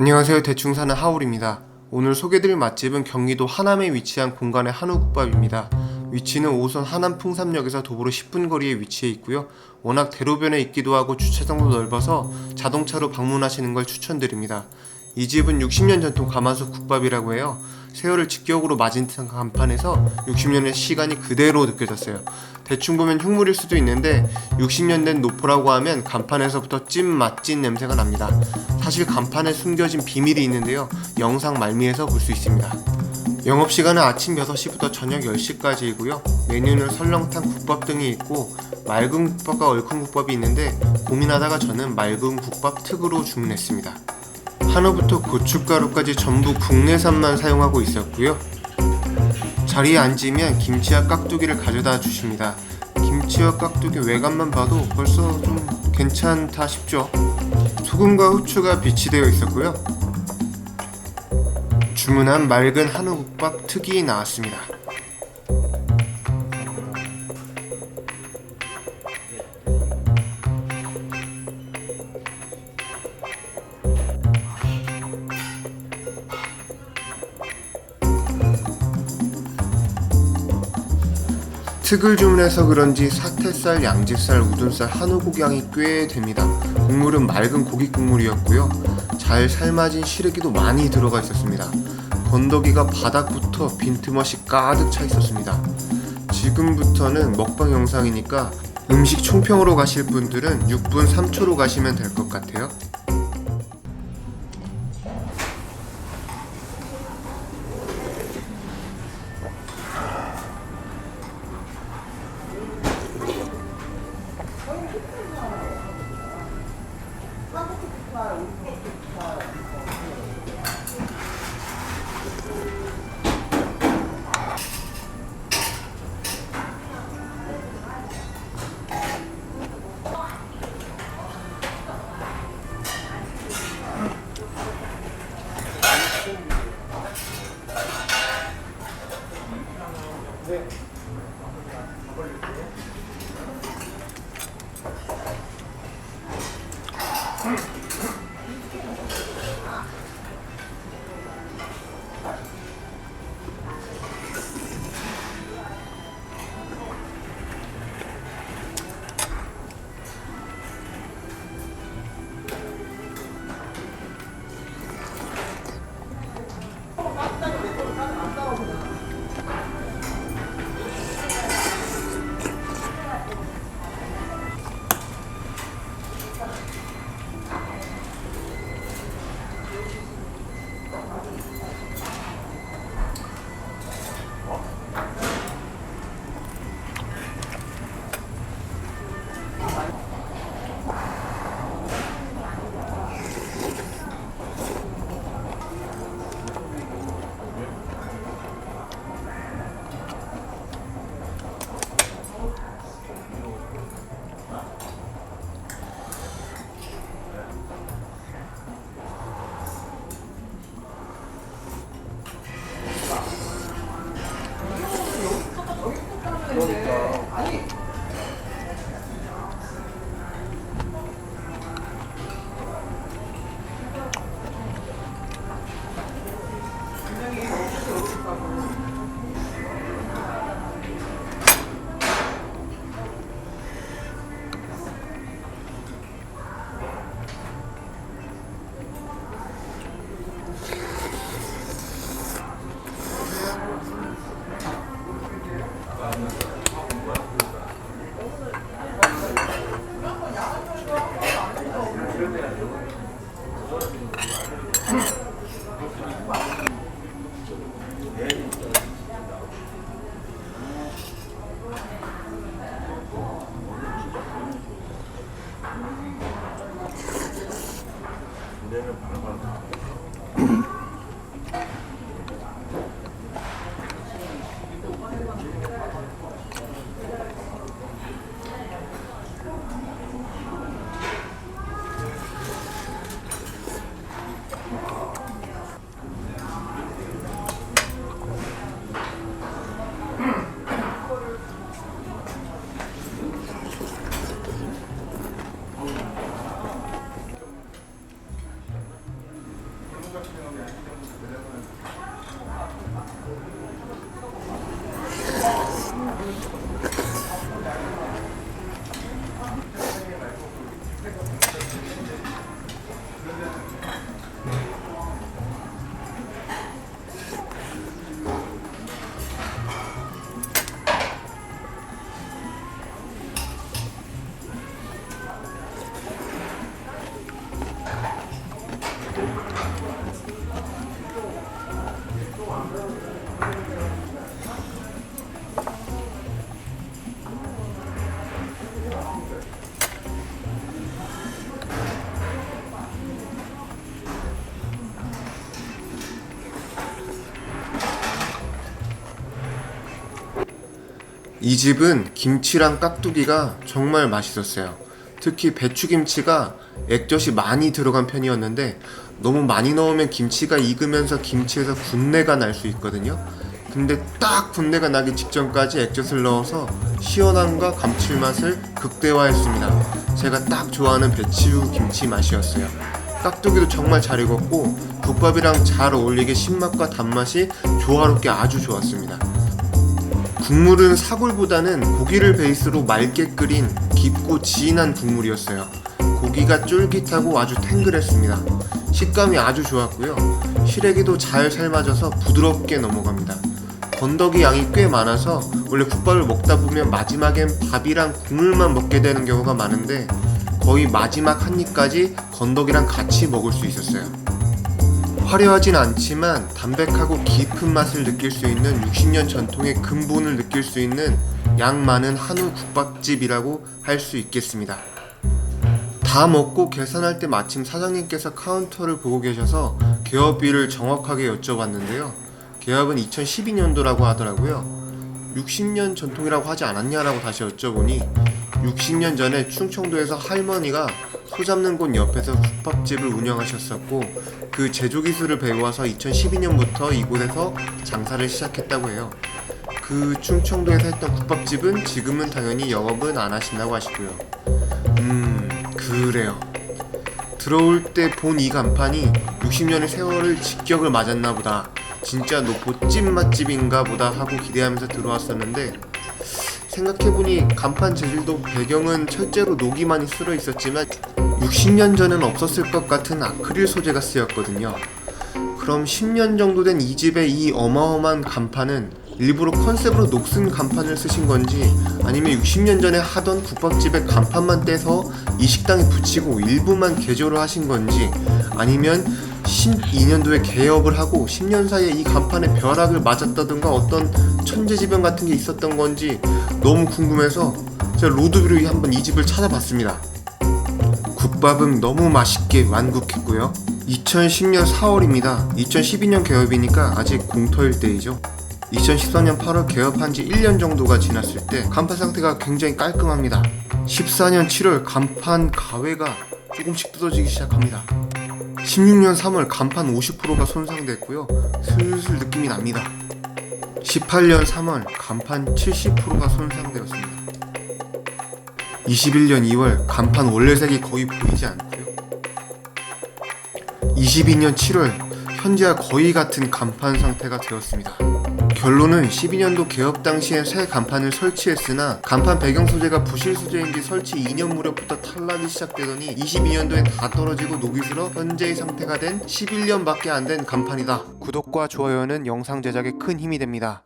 안녕하세요. 대충 사는 하울입니다. 오늘 소개드릴 맛집은 경기도 하남에 위치한 공간의 한우국밥입니다. 위치는 5선 하남 풍삼역에서 도보로 10분 거리에 위치해 있고요. 워낙 대로변에 있기도 하고 주차장도 넓어서 자동차로 방문하시는 걸 추천드립니다. 이 집은 60년 전통 가마솥 국밥이라고 해요. 세월을 직격으로 맞은 듯한 간판에서 60년의 시간이 그대로 느껴졌어요. 대충 보면 흉물일 수도 있는데 60년 된 노포라고 하면 간판에서부터 찐 맛, 찐 냄새가 납니다. 사실 간판에 숨겨진 비밀이 있는데요. 영상 말미에서 볼 수 있습니다. 영업시간은 아침 6시부터 저녁 10시까지이고요. 메뉴는 설렁탕, 국밥 등이 있고 맑은 국밥과 얼큰 국밥이 있는데 고민하다가 저는 맑은 국밥 특으로 주문했습니다. 한우부터 고춧가루까지 전부 국내산만 사용하고 있었고요. 자리에 앉으면 김치와 깍두기를 가져다 주십니다. 김치와 깍두기 외관만 봐도 벌써 좀 괜찮다 싶죠. 소금과 후추가 비치되어 있었고요. 주문한 맑은 한우국밥 특이 나왔습니다. 특을 주문해서 그런지 사태살, 양지살, 우둔살, 한우고기 양이 꽤 됩니다. 국물은 맑은 고기 국물이었고요. 잘 삶아진 시래기도 많이 들어가 있었습니다. 건더기가 바닥부터 빈틈없이 가득 차 있었습니다. 지금부터는 먹방 영상이니까 음식 총평으로 가실 분들은 6분 3초로 가시면 될 것 같아요. 이 집은 김치랑 깍두기가 정말 맛있었어요. 특히 배추김치가 액젓이 많이 들어간 편이었는데 너무 많이 넣으면 김치가 익으면서 김치에서 군내가 날 수 있거든요. 근데 딱 군내가 나기 직전까지 액젓을 넣어서 시원함과 감칠맛을 극대화했습니다. 제가 딱 좋아하는 배추김치 맛이었어요. 깍두기도 정말 잘 익었고 국밥이랑 잘 어울리게 신맛과 단맛이 조화롭게 아주 좋았습니다. 국물은 사골보다는 고기를 베이스로 맑게 끓인 깊고 진한 국물이었어요. 고기가 쫄깃하고 아주 탱글했습니다. 식감이 아주 좋았고요. 시래기도 잘 삶아져서 부드럽게 넘어갑니다. 건더기 양이 꽤 많아서 원래 국밥을 먹다 보면 마지막엔 밥이랑 국물만 먹게 되는 경우가 많은데 거의 마지막 한 입까지 건더기랑 같이 먹을 수 있었어요. 화려하진 않지만 담백하고 깊은 맛을 느낄 수 있는 60년 전통의 근본을 느낄 수 있는 양 많은 한우 국밥집이라고 할 수 있겠습니다. 다 먹고 계산할 때 마침 사장님께서 카운터를 보고 계셔서 개업일을 정확하게 여쭤봤는데요. 개업은 2012년도라고 하더라고요. 60년 전통이라고 하지 않았냐라고 다시 여쭤보니 60년 전에 충청도에서 할머니가 소 잡는 곳 옆에서 국밥집을 운영하셨었고 그 제조 기술을 배워서 2012년부터 이곳에서 장사를 시작했다고 해요. 그 충청도에서 했던 국밥집은 지금은 당연히 영업은 안 하신다고 하시고요. 그래요. 들어올 때 본 이 간판이 60년의 세월을 직격을 맞았나 보다, 진짜 노포집 맛집인가 보다 하고 기대하면서 들어왔었는데 생각해보니 간판 재질도 배경은 철제로 녹이 많이 쓸어 있었지만 60년 전엔 없었을 것 같은 아크릴 소재가 쓰였거든요. 그럼 10년 정도 된 이 집의 이 어마어마한 간판은 일부러 컨셉으로 녹슨 간판을 쓰신 건지 아니면 60년 전에 하던 국밥집의 간판만 떼서 이 식당에 붙이고 일부만 개조를 하신 건지 아니면 12년도에 개업을 하고 10년 사이에 이 간판에 벼락을 맞았다든가 어떤 천재지변 같은 게 있었던 건지 너무 궁금해서 제가 로드뷰로 한번 이 집을 찾아봤습니다. 국밥은 너무 맛있게 완국했고요. 2010년 4월입니다. 2012년 개업이니까 아직 공터일 때이죠. 2014년 8월 개업한 지 1년 정도가 지났을 때 간판 상태가 굉장히 깔끔합니다. 14년 7월 간판 가외가 조금씩 뜯어지기 시작합니다. 16년 3월 간판 50%가 손상됐고요. 슬슬 느낌이 납니다. 18년 3월 간판 70%가 손상되었습니다. 21년 2월 간판 원래 색이 거의 보이지 않고요. 22년 7월 현재와 거의 같은 간판 상태가 되었습니다. 결론은 12년도 개업 당시엔 새 간판을 설치했으나 간판 배경 소재가 부실 소재인지 설치 2년 무렵부터 탈락이 시작되더니 22년도엔 다 떨어지고 녹이 슬어 현재의 상태가 된 11년밖에 안 된 간판이다. 구독과 좋아요는 영상 제작에 큰 힘이 됩니다.